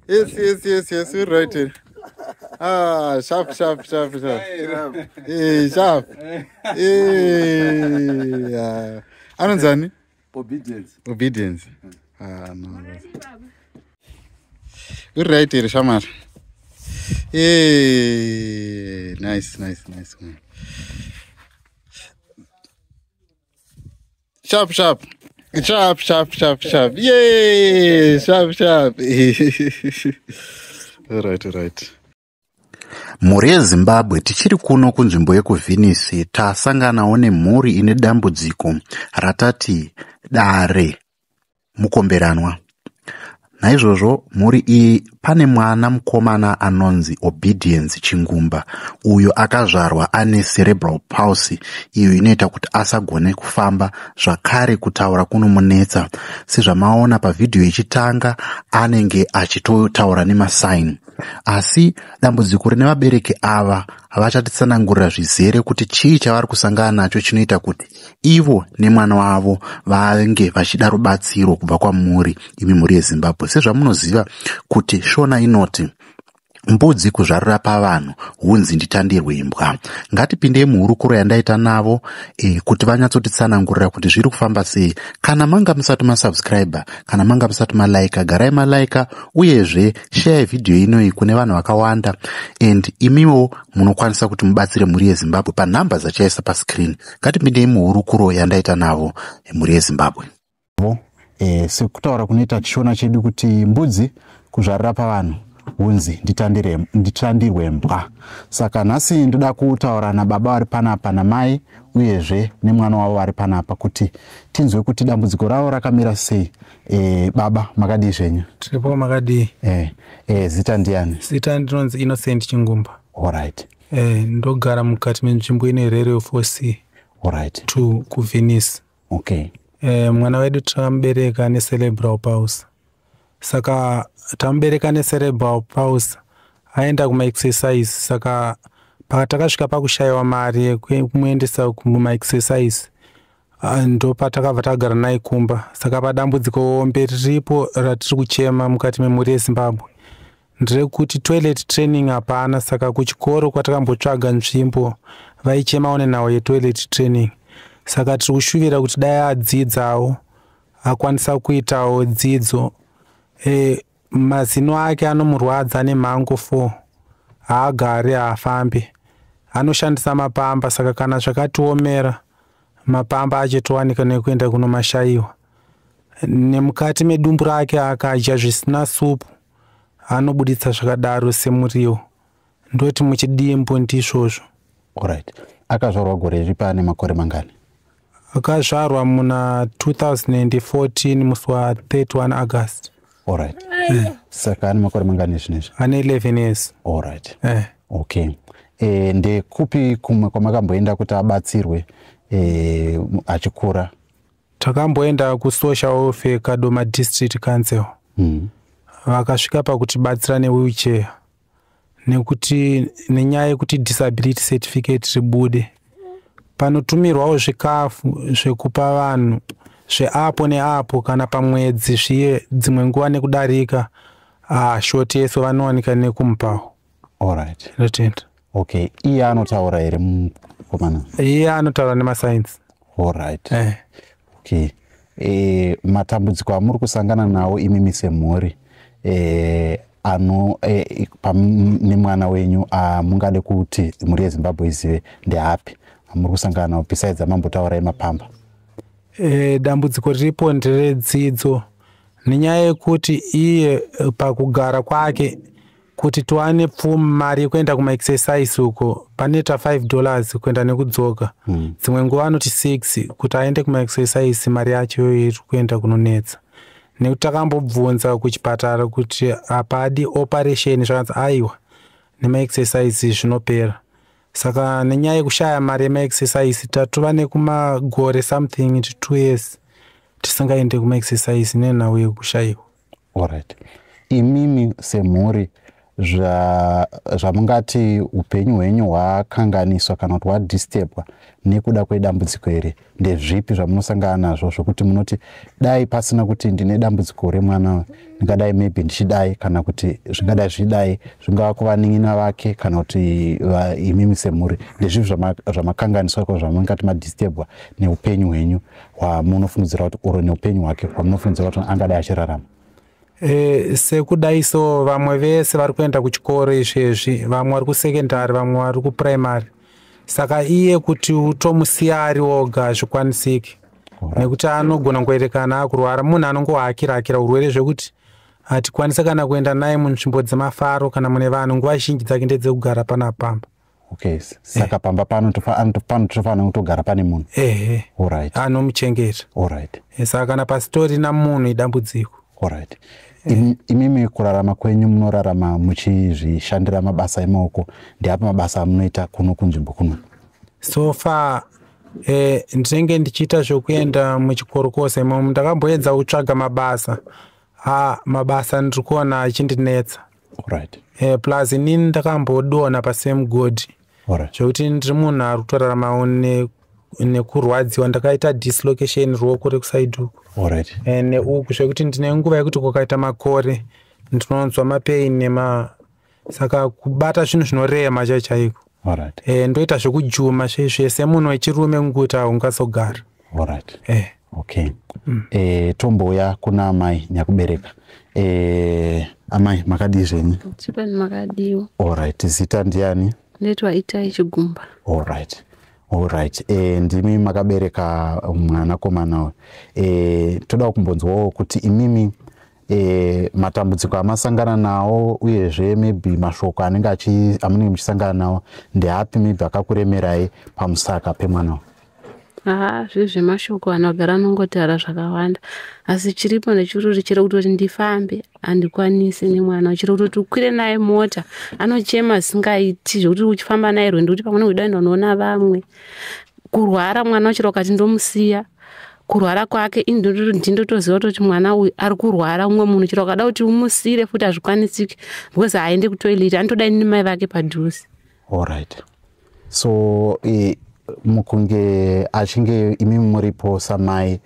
Yes, you're right. Sharp. Hey, sharp. Hey, Anonzani? Obedience. No. You're right here, Shamar. Hey, nice one. Sharp. Yay, sharp. All right. Mhuri yeZimbabwe tichiri kuno kunzvimbo yekuVenice tasanganawo nemhuri ine dambudziko ratati dare mukomberanwa. Naizvozvo mhuri iyi pane mwana mukomana anonzi Obedience Chingumba uyo akazvarwa ane cerebral palsy iyo inoita kuti asagone kufamba zvakare kutaura kunomunetsa. Sezvamaona pavidhiyo ichitanga anenge achitotaura nemasign. Asi dambudziko rine vabereki ava vachatitsanangurira zvizere kuti chii chavari kusangana nacho chinoita kuti ivo nemwana wavo vange vachida rubatsiro kubva kwamhuri imi mhuri yeZimbabwe. Sezvamunoziva kuti Shona inoti mbudzi kuzvarira pavanhu hunzi nditandirwe imbwa. Ngatipindei muhurukuro yandaita navo kuti vanyatsotitsanangurira kuti zviri kufamba sei. Kana manga musati masubscribe, kana manga musati malaika, garai malaika uyezve share video inoyi kune vanhu vakawanda, and imiwo munokwanisa kuti mubatsire mhuri yeZimbabwe panhamba dzachaisa pascreen. Ngatipindei muhurukuro yandaita navo mhuri yeZimbabwe. Sekutaura kunoita Shona chedu kuti mbudzi kuzvarira pavanhu hunzi nditandirwe mbwa. Saka nhasi ndoda kutaura nababa vari panapa namai uyezve nemwana wavo vari panapa kuti tinzwe kuti dambudziko ravo rakamira sei. Baba makadii zvenyu? Tiripo makadii? Zita ndiani? Zita ndinonzi Innocent Chingumba. Alright. Ndogara mukati menzvimbo ine Rere 4C. Alright. To kuVenice. Okay. Mwana wedu takamubereka necerebral palsy. Saka tamubereka necerebral palsy aenda kumaexercise. Saka patakasvika pakushayiwa mari yekumuendesa kumaexercise ndo patakabva tagara naye kumba. Saka padambudziko ombe riripo ratiri kuchema mukati memhuri yeZimbabwe nderekuti toilet training hapana. Saka kuchikoro kwatakambotsvaga nzvimbo vaichemawo nenhau yetoilet training. Saka tiri kushuvira kuti dai adzidzawo akwanisa kuitawo dzidzo. Mazino ake anomurwadza nemhango 4, haagari haafambi, anoshandisa mapamba. Saka kana zvakatiomera mapamba achitowanika nekuenda kunomashayiwa. Nemukati medumbu rake akadya zvisina supu anobuditsa zvakadaro semuriwo. Ndoti muchidimbu ndizvozvo. Alright. Akazvarwa gore ripi ane makore mangani? Akazvarwa muna 2014 musi wa 31 August. Alright. Saka ane makore mangani zvinezvi? Ane 11 years. Alright. Okay. Ndekupi kumwe kwamakamboenda kuti abatsirwe achikura? Takamboenda kusocial welfare Kadoma District Council. Vakasvika pakutibatsira newheelchair nekuti nenyaya yekuti disability certificate ribude. Panotumirwawo zvikafu zvekupa vanhu zveapo neapo kana pamwedzi zviye dzimwe nguva nekudarika shoteso vanowanika nekumupawo. Alright. Ratenda. Okay. Iye anotaura here mukomana? Iye anotaura nemasainzi. Alright. Okay. Matambudziko amuri kusangana nawo imimi semhuri nemwana wenyu mungade kuti mhuri yeZimbabwe izive ndeapi amuri kusangana nawo besides amambotaura emapamba? Dambudziko riripo nderedzidzo. Nenyaya yekuti iye pakugara kwake kuti tuwane mari yekuenda kumaexercise uko paneta $5 kuenda nekudzoka. Dzimwe nguva anoti 6 kuti aende kumaexercise mari yacho iri kuenda kunonetsa. Nekuti takambobvunza kuchipatara kuti apadi operation zvakanzi aiwa nemaexercise zvinopera. Saka nenyaya yekushaya mari yemaexercise tatova nekumagore something 2 years tisingaende kumaexercise nenhau yekushayiwa. Alright. Imimi semhuri zvamungati upenyu hwenyu hwakanganiswa kana kuti hwadisturbwa nekuda kwedambudziko here? Ndezvipi zvamunosangana nazvo zvokuti munoti dai pasina kuti ndine dambudziko remwana ndingadai maybe ndichidai kana kuti zvingadai zvidai zvingava kuvanin'ina vake kana kuti imimi semhuri? Ndezvipi zvamakanganiswa ko zvamungati madisturbwa neupenyu hwenyu hwamunofungidzira kuti uro neupenyu hwake hwamunofungidzira kuti angadai achirarama? Sekudai so vamwe vese vari kuenda kuchikoro izvezvi, vamwe vari kusekendari, vamwe vari kupuraimari. Saka iye kuti utomusiya ari oga zvikwanisiki, nekuti anogona kuerekana akurwara. Munhu anongohakira urwere zvekuti hatikwanisa kana kuenda naye munzvimbo dzemafaro kana mune vanhu, nguva zhinji dzake ndedzekugara panapamba. Okay, saka pamba pano tofanira kutogara pane munhu. Alright. Anomuchengeta. Alright. Saka kana pasitorina munhu idambudziko. Alright. Imimi kurarama kwenyu munorarama muchizvishandira mabasa emaoko, ndeapo mabasa amunoita kuno kunzvimbo kuno? So far ndinenge ndichiita zvokuenda muchikoro kwose. Ndakamboedza kutsvaga mabasa. Mabasa ndiri kuona achindinetsa. Alright. Plus inini ndakambodonha pasame god. Alright. Zvokuti ndiri munhu ari kutorarama nekurwadziwa. Ndakaita dislocation ruoko rekusaidi uku. Alright. Neuku zvekuti ndine nguva yekuti kukaita makore ndinonzwa mapain saka kubata zvinhu zvinorema chaiko. Alright. Ndoita zvekujuma zvese munhu wechirume nguta ungazogara. Alright. Okay. Tombouya kuna amai nyakubereka. Amai makadii zvenyu? Chipani makadiwa. Alright. Zita ndiani? Ndetwa Itai Chigumba. Alright. Alright. Ndimi makabereka mwanakomana. Toda kumbonzwawo kuti imimi matambudziko amasangana nawo uyezve maybe mashoko amunenge muchisangana nawo ndeapi maybe akakuremerai pamusaka pemwana? Zvezvemashoko anogara anongotara zvakawanda, asi chiripo nechiruri chiri kutoti ndifambe handikwanisi nemwana, chiri kutoti ukwire naye mota anochema zvingaiti zvokuti uchifamba naye rwendo kuti pamwe kudaenda unoona vamwe. Kurwara mwana uchiri wakati ndomusiya, kurwara kwake ndindotoziva kuti mwana uyu ari kurwara. Umwe munhu chiri wakada kuti umusire futi hazvikwanisiki because haende kutoilet, anotoda ini mai vake padhuze. Alright. So mukunge achinge imimi muripo samai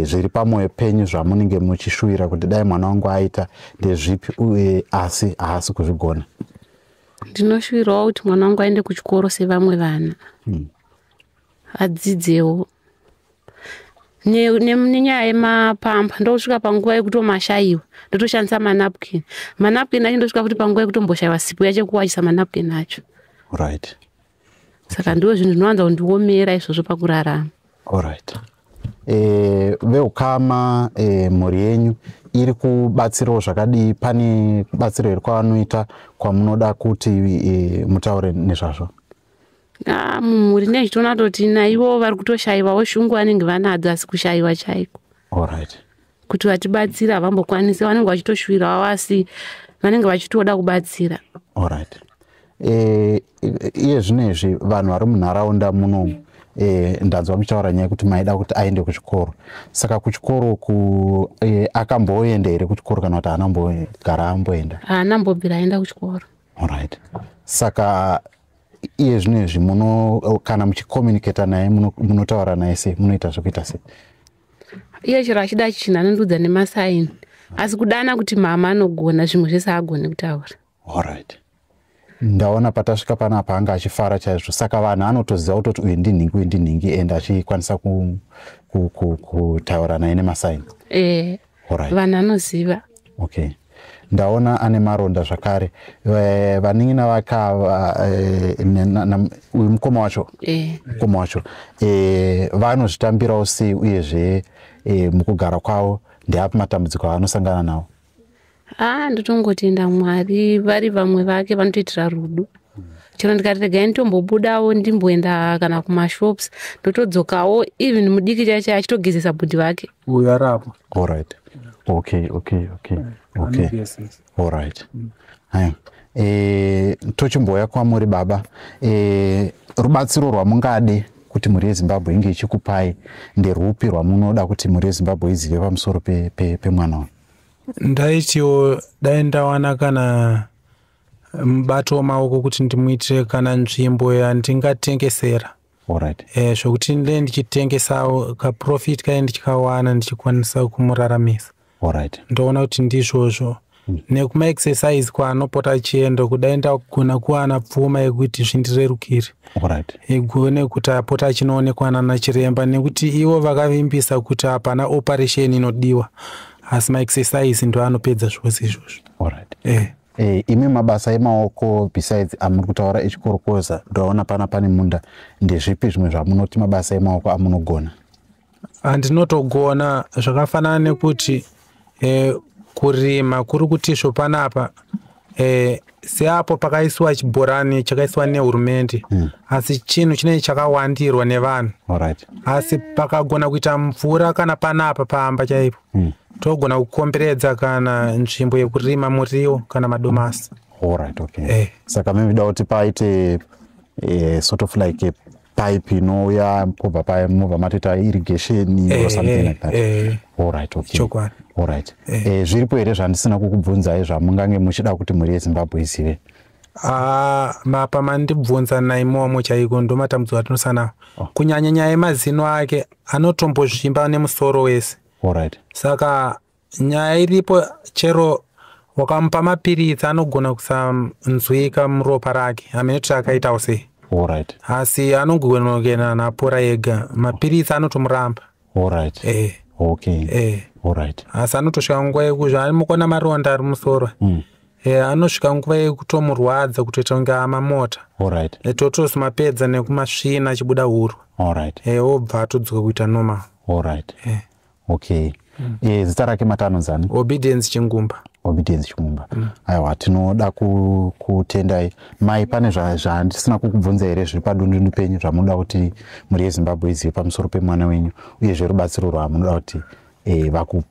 zviri pamwoyo penyu zvamunenge muchishuvira kuti dai mwana wangu aita ndezvipi uye asi haasi kuzvigona? Ndinoshuvirawo kuti mwana wangu aende kuchikoro sevamwe vana, adzidzewo. Nenyaya yemapamba ndosvika panguva yekutomashayiwa ndotoshandisa manapkin. Manapkin acho ndosvika kuti panguva yekutomboshayiwa sipo yachekuwachisa manapkin acho. Right. Saka ndiwo zvinhu zvinowanza kundiomera izvozvo pakurarama. Alright. Veukama mhuri yenyu iri kubatsirawo zvakadii? Pane batsiro iri kwavanoita kwamunoda kuti mutaure nezvazvo? Mumhuri nezvitoona toti naivo vari kutoshayiwawo shungu vanenge vanadzo, asi kushayiwa chaiko. Alright. Kuti vatibatsira havambokwanisi, vanenge vachitoshuvirawo asi vanenge vachitoda kubatsira. Alright. Iye zvinezvi vanhu vari munharaunda muno ndanzwa muchitaura nyaya kuti maida kuti aende kuchikoro. Saka kuchikoro akamboenda here kuchikoro kana kuti haana amboenda? Haana ambobvira aenda kuchikoro. Alright. Saka iye zvinezvi kana muchikomunicata naye munotaura naye sei? Munoita zvekuita sei? Iye chero achida chinhu anondudza nemasaini, asi kudana kuti mama anogona zvimwe zvese agone kutaura. Alright. Ndaona patasvika panapa anga achifara chaizvo. Saka vanhu anotoziva kutoti uyu ndinhingi uyu ndinhingi ende achikwanisa kutaura naye nemasaini. Vanhu anoziva. Okay. Ndaona ane maronda zvakare. Vanin'ina vake uyu mukoma wacho. Mukoma wacho. Vanozvitambirawo sei uyezve mukugara kwavo ndeapi matambudziko avanosangana nawo? Ndotongotenda Mwari, vari vamwe vake vanotoitira rudo. Chero ndikati regai nditombobudawo ndimboenda kana kumashops ndotodzokawo even mudiki chaicho achitogezesa bhudhi vake. Uyu arapo. Alright. Okay. Alright. Haya. Tochimboya kwamuri baba. Rubatsiro rwamungade kuti mhuri yeZimbabwe inge ichikupai nderupi rwamunoda kuti mhuri yeZimbabwe izive pamusoro pemwana uyu? Ndaitiwo dai ndawana kana mubato wemaoko kuti ndimuitire kana nzvimbo yandingatengesera. Alright. Zvokuti ndinenge ndichitengesawo kaprofit kaye ndichikawana ndichikwanisa kumuraramisa. Alright. Ndoona kuti ndizvozvo. Nekuma-exercise kwaanopota achienda kudai ndagona kuwana pfuma yekuti zvindirerukire. Alright. Igone kuti apota achinoonekwa nana chiremba nekuti ivo vakavimbisa kuti hapana operation inodiwa. Asi ma-exercise ndo anopedza zvose izvozvo. Alright. Imi mabasa emaoko besides amuri kutaura echikorokoza ndaona pane munda ndezvipi zvimwe zvamunoti mabasa emaoko amunogona? Andinotogona zvakafanana nekuti kurima kuri kuti zvopanapa seapo pakaiswa chibhorani chakaiswa nehurumende asi chinhu chinenge chakawandirwa nevanhu. Alright. Asi pakagona kuita mvura kana panapa pamba chaipo togona kukomberedza kana nzvimbo yekurima muriwo kana madomasi. Alright, okay. Saka mivida kuti paite sort of like a pipe inouya kubva pamovha matita irrigation or something like that. Alright, okay. Chokwadi. Alright. Zviripo here zvandisina kukubvunzai zvamungange muchida kuti mhuri yeZimbabwe izive? Mapa mandibvunza naimomo chaiko ndo matambudziko atinosanawo. Kunyanya nyaya yemazino ake anotombozvimba nemusoro wese. Alright. Saka nyaya iripo chero wakamupa mapiritsi anogona kusanzwika muropa rake amenekuti akaitawo sei. Alright. Asi anogona kuenda napora ega mapiritsi anotomuramba. Alright. Okay. Alright. Asi anotosvika nguva yekuzva anomukona maronda ari musoro. Anosvika nguva yekutomurwadza kutoita kunge amamota. Alright. Totosumapedza nekumasvina achibuda huro. Alright. Obva atodzoka kuita normal. Alright. Okay. Zita rake matanonzani? Obedience Chingumba. Obedience Chingumba. Aiwa, tinoda kutendai. Mai pane zvandisina kukubvunza here zviri padundundu penyu zvamunoda kuti mhuri yeZimbabwe izive pamusoro pemwana wenyu uyezve rubatsiro rwamunoda kuti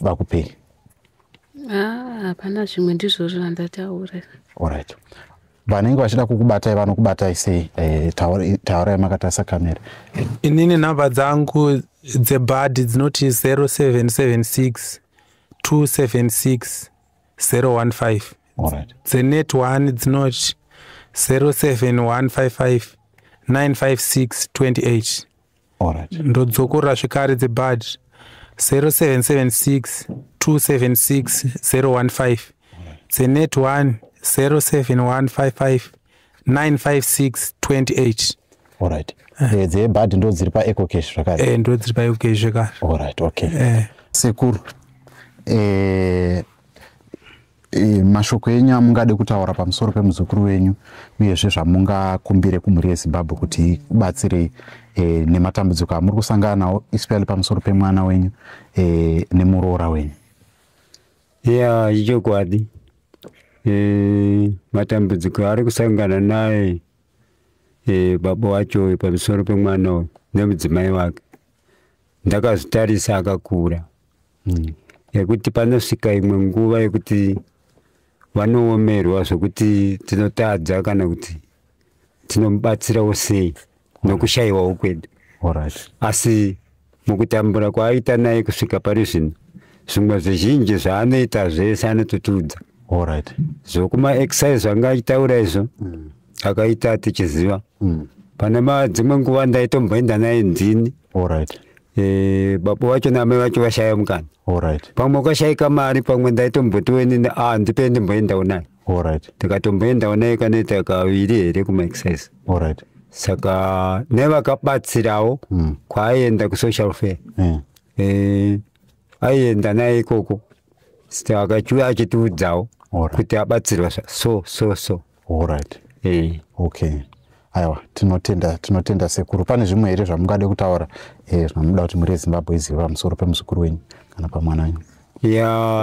vakupei? Hapana zvimwe ndizvozvo zvandataura. Alright. Vanenge vachida kukubatai vanokubatai sei? Taurai makatarisa kamera. Inini nhamba dzangu dzebhadhi dzinoti 0776 276 015. Alright. Dzenet 1 dzinoti 07155 956 28. Alright. Ndodzokora zvikari dzebhadhi 0776 276 015. Dzenet 1 07155 956 28. Alright. Dzebhadhi ndo dziri paEcocash zvakare? Ndo dziri paEcocash zvakare. Alright, okay. Sekuru, mashoko enyu amungade kutaura pamusoro pemuzukuru wenyu uyezve zvamungakumbire kumhuri yeZimbabwe kuti ikubatsirei nematambudziko amuri kusangana nawo especially pamusoro pemwana wenyu nemuroora wenyu? Ichokwadi. Matambudziko ari kusangana naye baba wacho pamusoro pemwana nemudzimai wake ndakazvitarisa akakura. Yekuti panosvika imwe nguva yekuti vanoomerwa zvokuti tinotadza kana kuti tinomubatsirawo sei nokushayiwawo kwedu. Alright. Asi mukutambura kwaaita naye kusvika pari zvino zvimwe zvizhinji zvaanoita zvese anototiudza. Alright. Zvokuma exercise zvanga achitaura izvo akaita tichiziva. Pane dzimwe nguva ndaitomboenda naye Nzini. Alright. Baba wacho namai vacho vashaya mukana. Alright. Pamwe ukashayika mari pamwe ndaitombotiweni ndipe ndimboendawo naye. Alright. Ndikatomboendawo naye kanoita kaviri here kuma-exercise. Alright. Saka nevakabatsirawo kwaaienda kusocial fair. Aienda naye ikoko. Saka akachiuya achitiudzawo kuti abatsirwa so. Alright. Okay. Aiwa, tinotenda sekuru. Pane zvimwe here zvamungade kutaura zvinomuda kuti mhuri yeZimbabwe izive pamusoro pemuzukuru wenyu kana pamwana wenyu?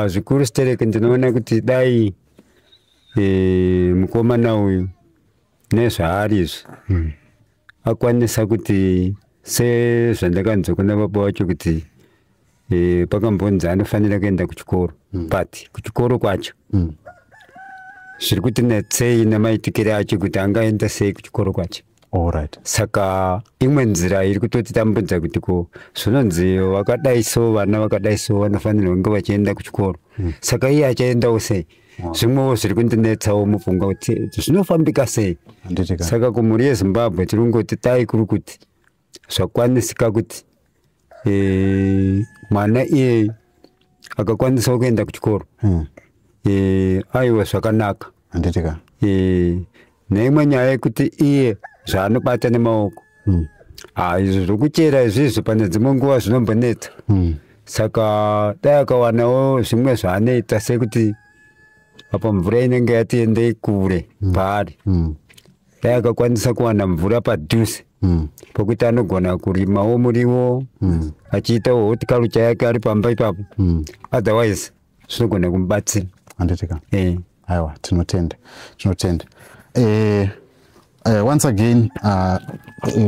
Zvikuru stereke ndinoona kuti dai mukomana uyu nezvaari izvi akwanisa kuti sezvandakanzwa baba wacho kuti pakambonzi anofanira kuenda kuchikoro, but kuchikoro kwacho zviri kuti netsei nemaitikire acho kuti angaenda sei kuchikoro kwacho. Alright. Saka imwe nzira iri kutotitambudza kuti zvinonzi vakadai so vana vakadai so vanofanirwa kunge vachienda kuchikoro. Saka iye achaendawo sei? zvimwewo zviri kundinetsawo mupfungwa kuti zvinofambika sei. Handitika. Saka kumhuri yeZimbabwe tiri kungoti dai kuri kuti zvakwanisika kuti mwana iye akakwanisawo kuenda kuchikoro aiwa zvakanaka. Handitika. Neimwe nyaya yekuti iye zvaanobata nemaoko izvo zvokuchera izvizvo pane dzimwe nguva zvinombonetsa. Saka dai akawanawo zvimwe zvaanoita sekuti apa mvura inenge yatiendei kure paari, dai akakwanisa kuwana mvura padhuze pokuti anogona kurimawo muriwo achiitawo horticulture yake ari pamba ipapo, otherwise zvinogona kumubatsira. Handitika. Aiwa, tinotenda. Once again,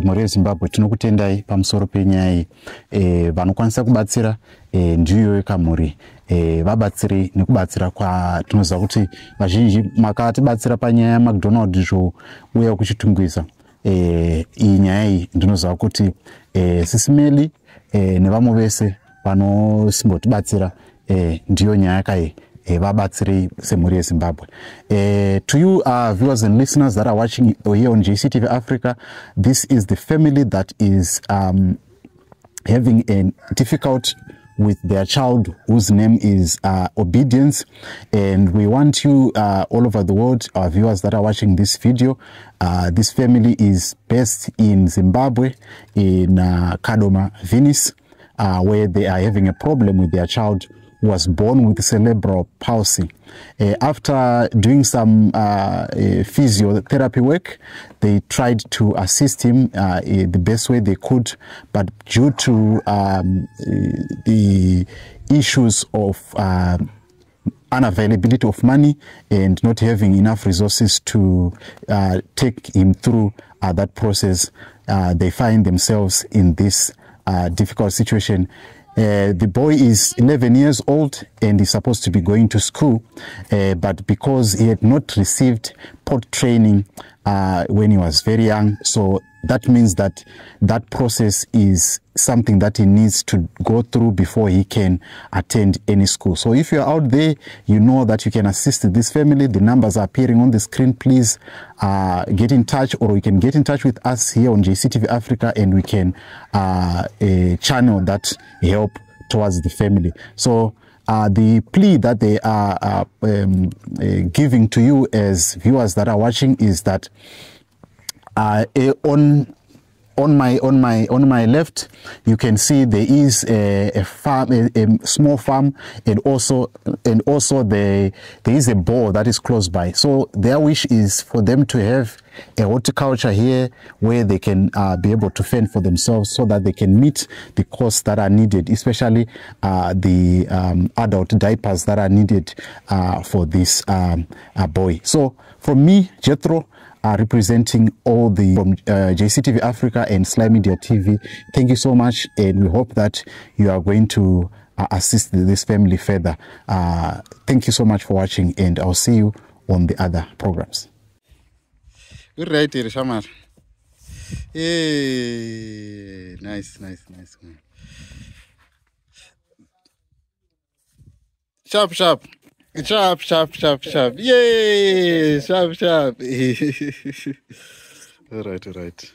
mhuri yeZimbabwe tinokutendai pamusoro penyaya iyi. Vanokwanisa kubatsira ndiyo kamhuri, vabatsiri nekubatsira kwatinoziva kuti vazhinji makatibatsira panyaya yaMcDonald zvouya kuchitungwisa. Iyi nyaya iyi ndinoziva kuti sisimeli nevamwe vese vanosimbotibatsira ndiyo nyaya kai vabatsiri semhuri yeZimbabwe. To you viewers and listeners that are watching here on JCTV Africa, this is the family that is having a difficult with their child whose name is Obedience, and we want you all over the world, our viewers that are watching this video. This family is based in Zimbabwe, in Kadoma, Venice, where they are having a problem with their child who was born with cerebral palsy. After doing some physiotherapy work, they tried to assist him the best way they could, but due to the issues of unavailability of money and not having enough resources to take him through that process, they find themselves in this difficult situation. The boy is 11 years old and is supposed to be going to school, but because he had not received pot training when he was very young, so that means that that process is something that he needs to go through before he can attend any school. So if you're out there, you know that you can assist this family. The numbers are appearing on the screen. Please get in touch, or you can get in touch with us here on JCTV Africa, and we can channel that help towards the family. So the plea that they are giving to you as viewers that are watching is that on my left, you can see there is a farm, a small farm, and also there is a bore that is close by. So their wish is for them to have a horticulture here where they can be able to fend for themselves, so that they can meet the costs that are needed, especially the adult diapers that are needed for this boy. So from me, Jethro, representing all the from JCTV Africa and Sly Media TV, thank you so much, and we hope that you are going to assist this family further. Thank you so much for watching, and I'll see you on the other programs. Good right here, Shamar. Hey, nice. Sharp. Yay, sharp. All right.